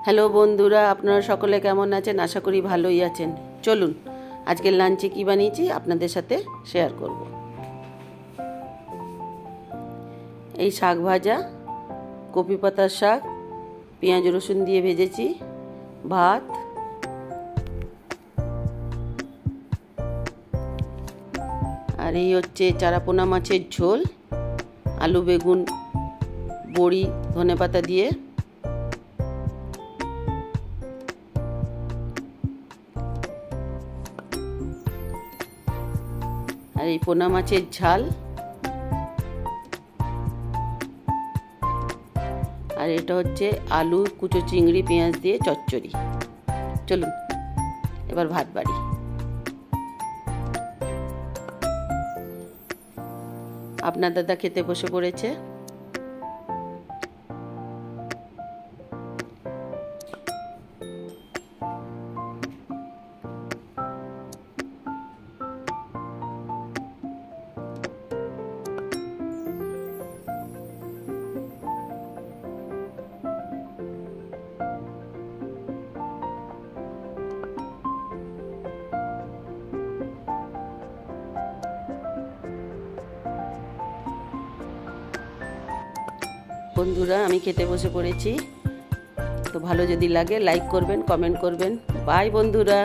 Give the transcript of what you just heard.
Hello বন্ধুরা, আপনারা সকলে কেমন আছেন? আশা করি ভালোই আছেন। চলুন আজকের লাঞ্চে কী বানিয়েছি আপনাদের সাথে শেয়ার করব। এই শাক ভাজা, কপি পাতার শাক, পেঁয়াজ রসুন দিয়ে ভেজেছি, ভাত, আর এই হচ্ছে চারাপোনা মাছের ঝোল, আলু বেগুন বড়ি ধনেপাতা দিয়ে, আর এই পোনা মাছের ঝাল, আর এটা হচ্ছে আলু কুচো চিংড়ি পেঁয়াজ দিয়ে চচ্চড়ি। চলুন এবার ভাত বাড়ি। আপনার দাদা খেতে বসে পড়েছে। বন্ধুরা, আমি খেতে বসে পড়েছি। তো ভালো যদি লাগে লাইক করবেন, কমেন্ট করবেন। বাই বন্ধুরা।